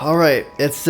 All right, it's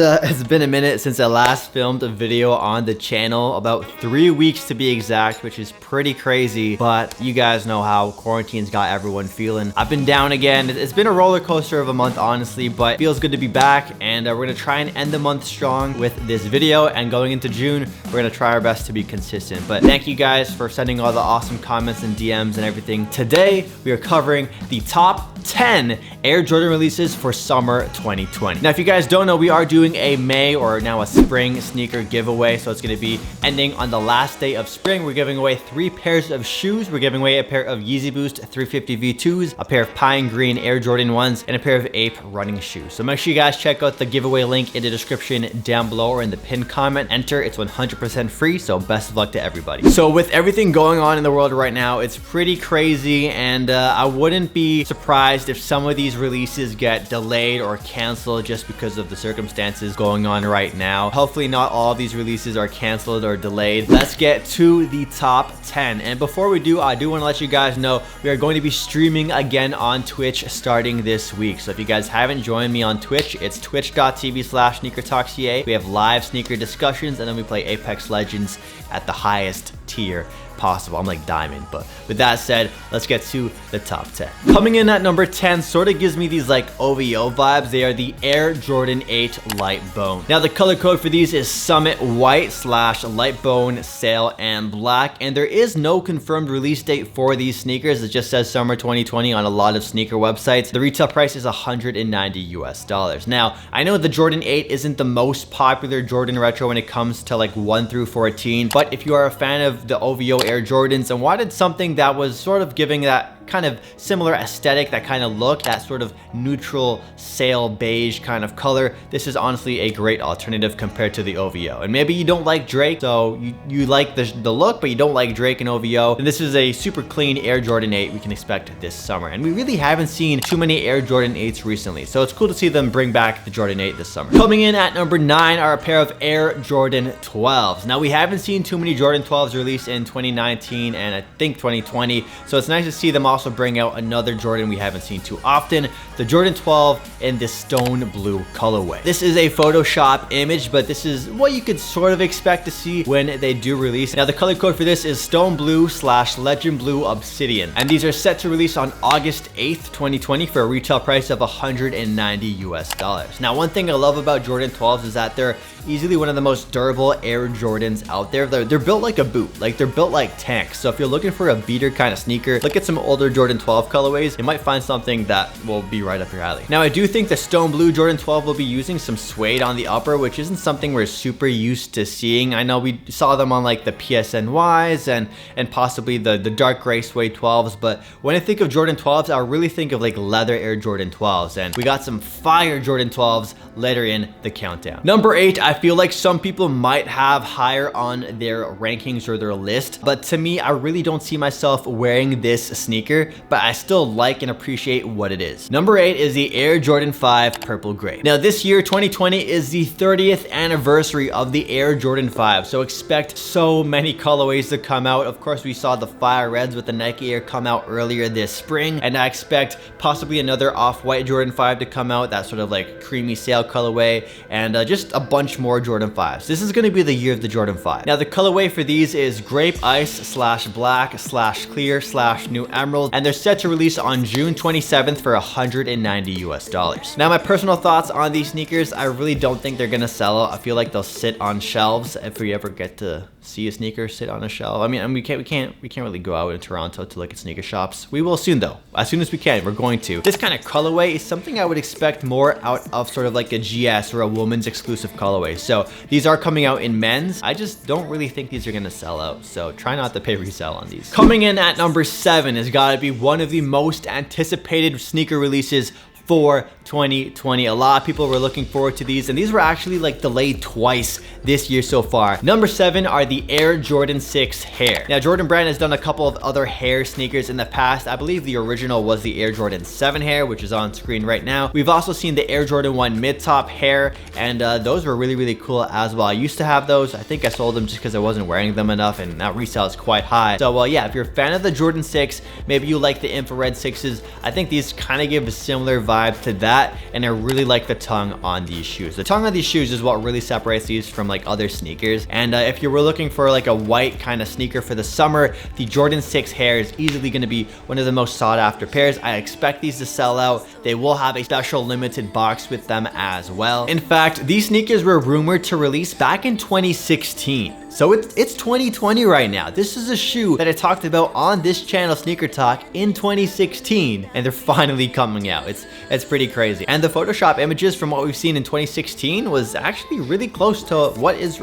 been a minute since I last filmed a video on the channel, about 3 weeks to be exact, which is pretty crazy, but you guys know how quarantine's got everyone feeling. I've been down again. It's been a roller coaster of a month, honestly, but it feels good to be back, and we're gonna try and end the month strong with this video, and going into June, we're gonna try our best to be consistent. But thank you guys for sending all the awesome comments and DMs and everything. Today, we are covering the top 10 Air Jordan releases for summer 2020. Now, if you guys don't know, we are doing a May or now a spring sneaker giveaway. So it's gonna be ending on the last day of spring. We're giving away 3 pairs of shoes. We're giving away a pair of Yeezy Boost 350 V2s, a pair of Pine Green Air Jordan 1s, and a pair of Ape running shoes. So make sure you guys check out the giveaway link in the description down below or in the pinned comment. Enter, it's 100% free, so best of luck to everybody. So with everything going on in the world right now, it's pretty crazy, and I wouldn't be surprised if some of these releases get delayed or canceled just because of the circumstances going on right now. Hopefully not all of these releases are canceled or delayed. Let's get to the top 10. And before we do, I do want to let you guys know we are going to be streaming again on Twitch starting this week. So if you guys haven't joined me on Twitch, it's twitch.tv/SneakerTalkCA. We have live sneaker discussions, and then we play Apex Legends at the highest tier possible. I'm like diamond, but with that said, let's get to the top 10. Coming in at number 10 sort of gives me these like OVO vibes. They are the Air Jordan 8 Light Bone. Now the color code for these is Summit White / Light Bone Sail and Black, and there is no confirmed release date for these sneakers. It just says summer 2020 on a lot of sneaker websites. The retail price is $190 US. Now I know the Jordan 8 isn't the most popular Jordan retro when it comes to like 1 through 14, but if you are a fan of the OVO Air Jordans and wanted something that was sort of giving that kind of similar aesthetic, that kind of look, that sort of neutral sail beige kind of color, this is honestly a great alternative compared to the OVO. And maybe you don't like Drake, so you like the look, but you don't like Drake and OVO, and this is a super clean Air Jordan 8 we can expect this summer. And we really haven't seen too many Air Jordan 8s recently, so it's cool to see them bring back the Jordan 8 this summer. Coming in at number 9 are a pair of Air Jordan 12s. Now we haven't seen too many Jordan 12s released in 2019 and I think 2020, so it's nice to see them also bring out another Jordan we haven't seen too often, the Jordan 12 in this stone blue colorway. This is a Photoshop image, but this is what you could sort of expect to see when they do release. Now the color code for this is Stone Blue / Legend Blue Obsidian, and these are set to release on August 8th, 2020 for a retail price of $190 US. Now one thing I love about Jordan 12s is that they're easily one of the most durable Air Jordans out there. They're built like a boot, like they're built like tanks. So if you're looking for a beater kind of sneaker, look at some older Jordan 12 colorways. You might find something that will be right up your alley. Now I do think the Stone Blue Jordan 12 will be using some suede on the upper, which isn't something we're super used to seeing. I know we saw them on like the PSNYs and possibly the dark gray suede 12s, but when I think of Jordan 12s, I really think of like leather Air Jordan 12s, and we got some fire Jordan 12s later in the countdown. Number 8, I feel like some people might have higher on their rankings or their list, but to me, I really don't see myself wearing this sneaker, but I still like and appreciate what it is. Number 8 is the Air Jordan 5 Purple Gray. Now this year, 2020, is the 30th anniversary of the Air Jordan 5, so expect so many colorways to come out. Of course, we saw the Fire Reds with the Nike Air come out earlier this spring, and I expect possibly another Off-White Jordan 5 to come out, that sort of like creamy sail colorway, and just a bunch more Jordan 5s. This is going to be the year of the Jordan 5. Now the colorway for these is Grape Ice / Black / Clear / New Emerald, and they're set to release on June 27th for $190 US. Now my personal thoughts on these sneakers, I really don't think they're gonna sell out. I feel like they'll sit on shelves if we ever get to see a sneaker sit on a shelf. I mean we can't really go out in Toronto to look at sneaker shops. We will soon though. As soon as we can, we're going to. This kind of colorway is something I would expect more out of sort of like a GS or a woman's exclusive colorway. So these are coming out in men's. I just don't really think these are gonna sell out, so try not to pay resale on these. Coming in at number 7 has got to be one of the most anticipated sneaker releases for 2020. A lot of people were looking forward to these, and these were actually like delayed twice this year so far. Number 7 are the Air Jordan 6 Hare. Now Jordan Brand has done a couple of other Hare sneakers in the past. I believe the original was the Air Jordan 7 Hare, which is on screen right now. We've also seen the Air Jordan 1 mid-top Hare, and those were really cool as well. I used to have those. I think I sold them just because I wasn't wearing them enough, and that resale is quite high. So yeah, if you're a fan of the Jordan 6, maybe you like the infrared 6s, I think these kind of give a similar vibe vibe to that, and I really like the tongue on these shoes. The tongue on these shoes is what really separates these from like other sneakers. And if you were looking for like a white kind of sneaker for the summer, the Jordan 6 Hare is easily going to be one of the most sought after pairs. I expect these to sell out. They will have a special limited box with them as well. In fact, these sneakers were rumored to release back in 2016. So it's 2020 right now. This is a shoe that I talked about on this channel, Sneaker Talk, in 2016, and they're finally coming out. It's pretty crazy. And the Photoshop images from what we've seen in 2016 was actually really close to what is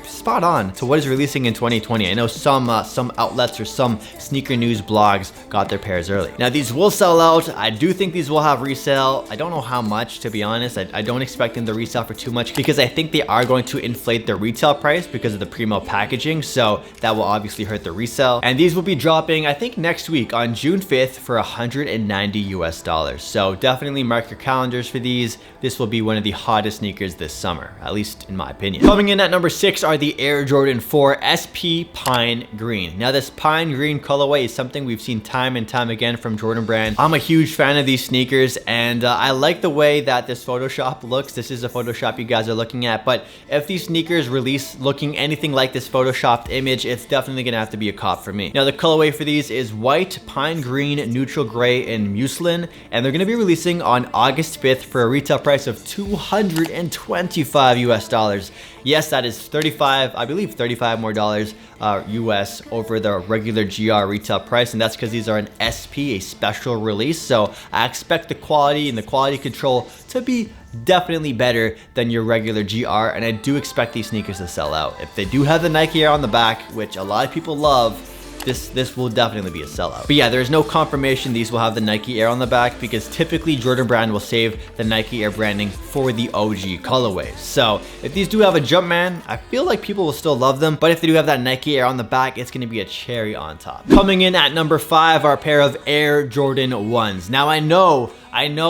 spot on to what is releasing in 2020. I know some outlets or some sneaker news blogs got their pairs early. Now these will sell out. I do think these will have resale. I don't know how much, to be honest. I don't expect them to resell for too much because I think they are going to inflate their retail price because of the primo packaging, so that will obviously hurt the resale. And these will be dropping, I think, next week on June 5th for $190 US. So definitely mark your calendars for these. This will be one of the hottest sneakers this summer, at least in my opinion. Coming in at number 6 are the Air Jordan 4 SP Pine Green. Now this pine green colorway is something we've seen time and time again from Jordan Brand. I'm a huge fan of these sneakers, and I like the way that this Photoshop looks. This is a Photoshop you guys are looking at, but if these sneakers release looking anything like this photoshopped image, it's definitely gonna have to be a cop for me. Now the colorway for these is white, pine green, neutral gray, and muslin, and they're gonna be releasing on August 5th for a retail price of $225 US. Yes, that is 35, I believe 35 more dollars US over the regular GR retail price, and that's because these are an SP, a special release. So I expect the quality and the quality control to be definitely better than your regular GR, and I do expect these sneakers to sell out. If they do have the Nike Air on the back, which a lot of people love, this will definitely be a sellout. But yeah, there's no confirmation these will have the Nike Air on the back because typically Jordan Brand will save the Nike Air branding for the OG colorways. So if these do have a Jumpman, I feel like people will still love them, but if they do have that Nike Air on the back, it's gonna be a cherry on top. Coming in at number 5 are a pair of Air Jordan 1s. Now I know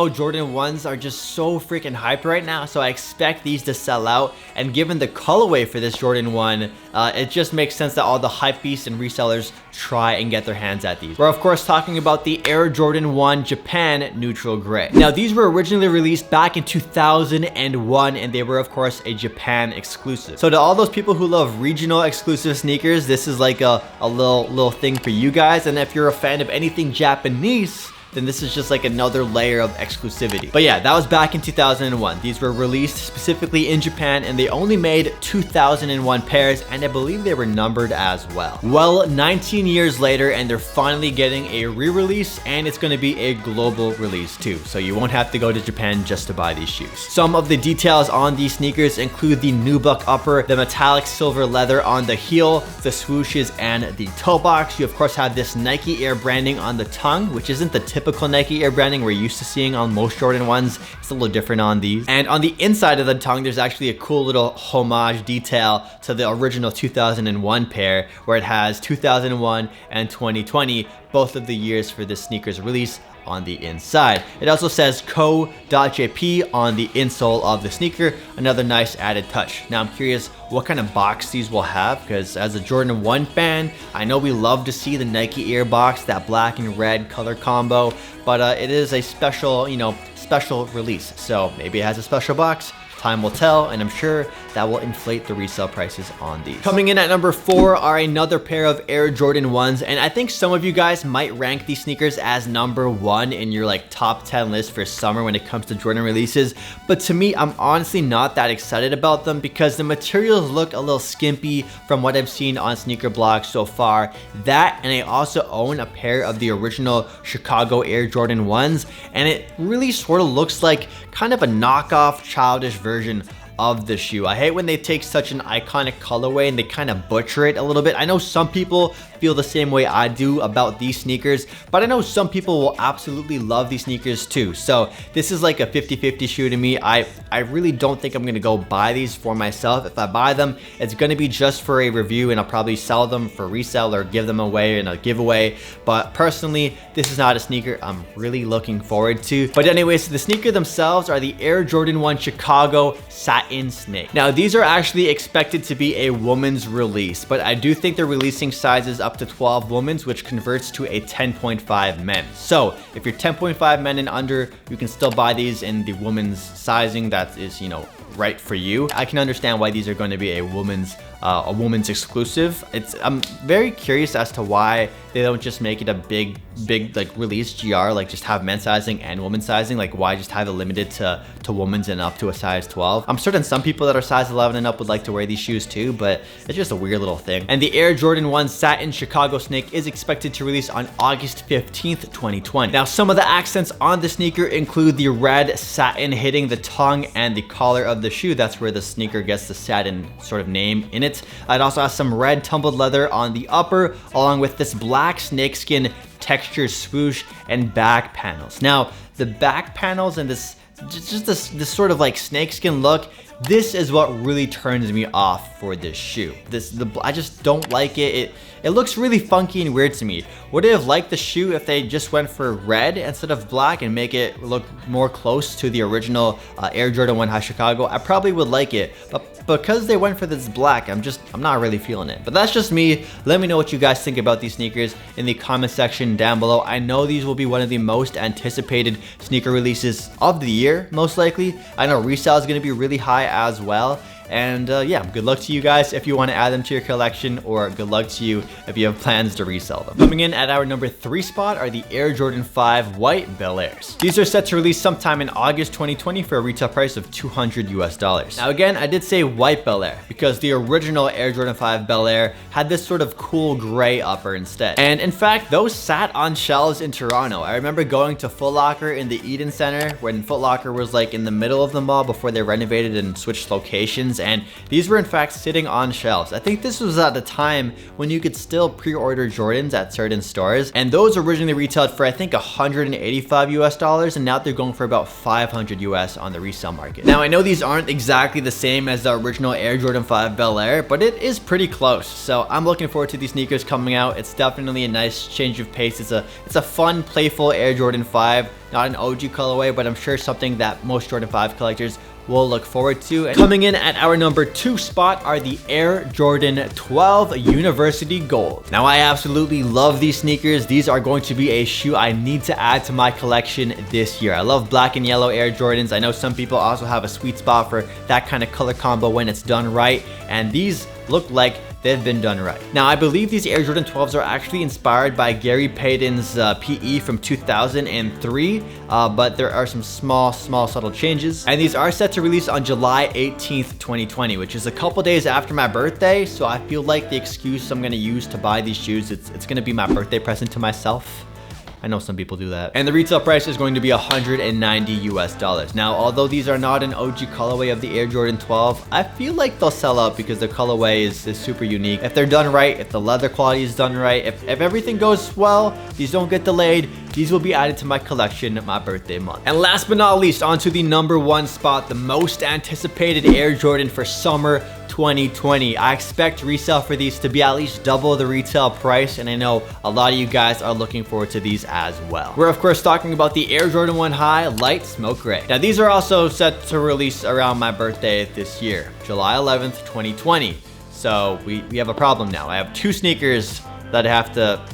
Jordan 1s are just so freaking hyped right now, so I expect these to sell out. And given the colorway for this Jordan 1, it just makes sense that all the hype beasts and resellers try and get their hands at these. We're of course talking about the Air Jordan 1 Japan Neutral Gray. Now these were originally released back in 2001, and they were of course a Japan exclusive. So to all those people who love regional exclusive sneakers, this is like a little thing for you guys. And if you're a fan of anything Japanese, then this is just like another layer of exclusivity. But yeah, that was back in 2001. These were released specifically in Japan, and they only made 2001 pairs, and I believe they were numbered as well. Well, 19 years later, and they're finally getting a re-release, and it's gonna be a global release too. So you won't have to go to Japan just to buy these shoes. Some of the details on these sneakers include the nubuck upper, the metallic silver leather on the heel, the swooshes, and the toe box. You of course have this Nike Air branding on the tongue, which isn't the typical Nike Air branding we're used to seeing on most Jordan 1s. It's a little different on these. And on the inside of the tongue, there's actually a cool little homage detail to the original 2001 pair, where it has 2001 and 2020, both of the years for this sneaker's release, on the inside. It also says co.jp on the insole of the sneaker, another nice added touch. Now I'm curious what kind of box these will have, because as a Jordan 1 fan, I know we love to see the Nike Air box, that black and red color combo, but it is a special, special release. So maybe it has a special box. Time will tell, and I'm sure that will inflate the resale prices on these. Coming in at number 4 are another pair of Air Jordan 1s, and I think some of you guys might rank these sneakers as number 1 in your like top 10 list for summer when it comes to Jordan releases, but to me, I'm honestly not that excited about them because the materials look a little skimpy from what I've seen on sneaker blogs so far. That, and I also own a pair of the original Chicago Air Jordan 1s, and it really sort of looks like kind of a knockoff, childish version of the shoe. I hate when they take such an iconic colorway and they kind of butcher it a little bit. I know some people feel the same way I do about these sneakers, but I know some people will absolutely love these sneakers too. So this is like a 50-50 shoe to me. I really don't think I'm gonna go buy these for myself. If I buy them, it's gonna be just for a review, and I'll probably sell them for resale or give them away in a giveaway. But personally, this is not a sneaker I'm really looking forward to. But anyways, the sneaker themselves are the Air Jordan 1 Chicago Satin Satin snake. Now these are actually expected to be a woman's release, but I do think they're releasing sizes up to 12 women's, which converts to a 10.5 men. So if you're 10.5 men and under, you can still buy these in the women's sizing that is, you know, right for you. I can understand why these are going to be a woman's exclusive. I'm very curious as to why they don't just make it a big like release GR, like just have men's sizing and women's sizing. Like why just have it limited to women's and up to a size 12? I'm certain some people that are size 11 and up would like to wear these shoes too, but it's just a weird little thing. And the Air Jordan 1 Satin Chicago snake is expected to release on August 15th, 2020. Now some of the accents on the sneaker include the red satin hitting the tongue and the collar of the shoe. That's where the sneaker gets the Satin sort of name in it. It also has some red tumbled leather on the upper, along with this black snakeskin texture swoosh and back panels. Now the back panels and this sort of like snakeskin look, this is what really turns me off for this shoe. I just don't like it. It looks really funky and weird to me. Would I have liked the shoe if they just went for red instead of black and make it look more close to the original Air Jordan 1 High Chicago? I probably would like it, but because they went for this black, I'm not really feeling it. But that's just me. Let me know what you guys think about these sneakers in the comment section down below. I know these will be one of the most anticipated sneaker releases of the year, most likely. I know resale is going to be really high as well. And yeah, good luck to you guys if you want to add them to your collection, or good luck to you if you have plans to resell them. Coming in at our number 3 spot are the Air Jordan 5 White Bel Airs. These are set to release sometime in August 2020 for a retail price of $200 US. Now again, I did say White Bel Air because the original Air Jordan 5 Bel Air had this sort of cool gray upper instead. And in fact, those sat on shelves in Toronto. I remember going to Foot Locker in the Eden Center when Foot Locker was like in the middle of the mall before they renovated and switched locations. And these were in fact sitting on shelves. I think this was at a time when you could still pre-order Jordans at certain stores, and those originally retailed for I think $185 US, and now they're going for about $500 US on the resale market. Now I know these aren't exactly the same as the original Air Jordan 5 Bel Air, but it is pretty close. So I'm looking forward to these sneakers coming out. It's definitely a nice change of pace. It's a fun, playful Air Jordan 5, not an OG colorway, but I'm sure something that most Jordan 5 collectors we'll look forward to. And coming in at our number 2 spot are the Air Jordan 12 University Gold. Now I absolutely love these sneakers. These are going to be a shoe I need to add to my collection this year. I love black and yellow Air Jordans. I know some people also have a sweet spot for that kind of color combo when it's done right, and these look like they've been done right. Now, I believe these Air Jordan 12s are actually inspired by Gary Payton's PE from 2003, but there are some small, subtle changes. And these are set to release on July 18th, 2020, which is a couple days after my birthday. So I feel like the excuse I'm gonna use to buy these shoes, it's gonna be my birthday present to myself. I know some people do that. And the retail price is going to be $190 US. Now, although these are not an OG colorway of the Air Jordan 12, I feel like they'll sell out because the colorway is super unique. If they're done right, if the leather quality is done right, if everything goes well, these don't get delayed, these will be added to my collection my birthday month. And last but not least, onto the number 1 spot, the most anticipated Air Jordan for summer 2020. I expect resale for these to be at least double the retail price, and I know a lot of you guys are looking forward to these as well. We're of course talking about the Air Jordan 1 High Light Smoke Gray. Now these are also set to release around my birthday this year, July 11th, 2020. So we have a problem now. I have 2 sneakers that I have to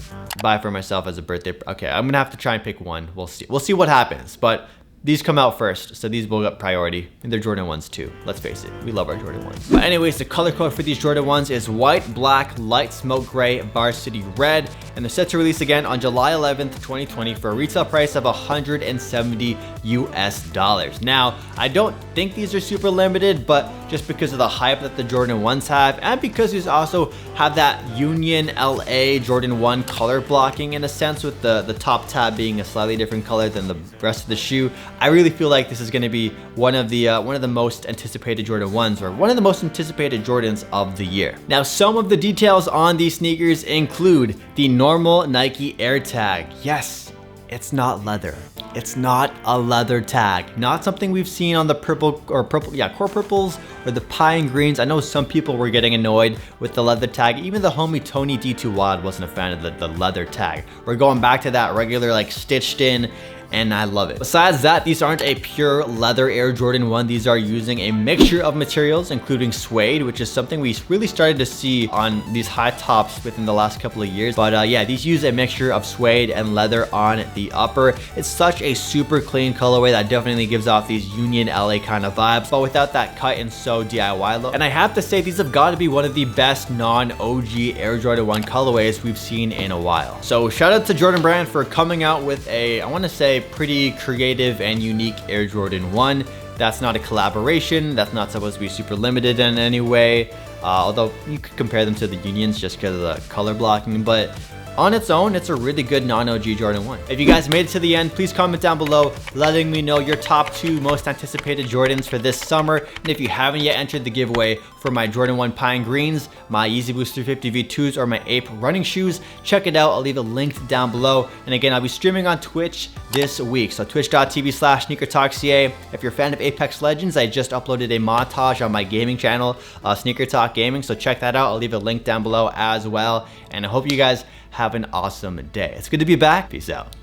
buy for myself as a birthday. Okay, I'm gonna have to try and pick one. We'll see what happens, but these come out first, so these will get priority, and they're Jordan 1s too. Let's face it, we love our Jordan 1s. But anyways, the color code for these Jordan 1s is white, black, light smoke gray, varsity red, and they're set to release again on July 11th, 2020 for a retail price of $170 US. Now, I don't think these are super limited, but just because of the hype that the Jordan 1s have, and because these also have that Union LA Jordan 1 color blocking in a sense, with the top tab being a slightly different color than the rest of the shoe, I really feel like this is going to be one of the most anticipated Jordan 1s, or one of the most anticipated Jordans of the year. Now, some of the details on these sneakers include the normal Nike Air tag. Yes, it's not leather. It's not a leather tag. Not something we've seen on the core purples or the pine greens. I know some people were getting annoyed with the leather tag. Even the homie Tony D2 Wad wasn't a fan of the leather tag. We're going back to that regular like stitched in and I love it. Besides that, these aren't a pure leather Air Jordan 1. These are using a mixture of materials, including suede, which is something we really started to see on these high tops within the last couple of years. But yeah, these use a mixture of suede and leather on the upper. It's such a super clean colorway that definitely gives off these Union LA kind of vibes, but without that cut and sew DIY look. And I have to say, these have got to be one of the best non-OG Air Jordan 1 colorways we've seen in a while. So shout out to Jordan Brand for coming out with a, I want to say, pretty creative and unique Air Jordan 1. That's not a collaboration. That's not supposed to be super limited in any way. Although you could compare them to the Unions just because of the color blocking, but on its own, it's a really good non-OG Jordan 1. If you guys made it to the end, please comment down below letting me know your top 2 most anticipated Jordans for this summer. And if you haven't yet entered the giveaway for my Jordan 1 Pine Greens, my Yeezy Boost 350 V2s, or my Ape running shoes, check it out. I'll leave a link down below. And again, I'll be streaming on Twitch this week. So twitch.tv/SneakerTalkCA. If you're a fan of Apex Legends, I just uploaded a montage on my gaming channel, SneakerTalk Gaming. So check that out. I'll leave a link down below as well. And I hope you guys have an awesome day. It's good to be back. Peace out.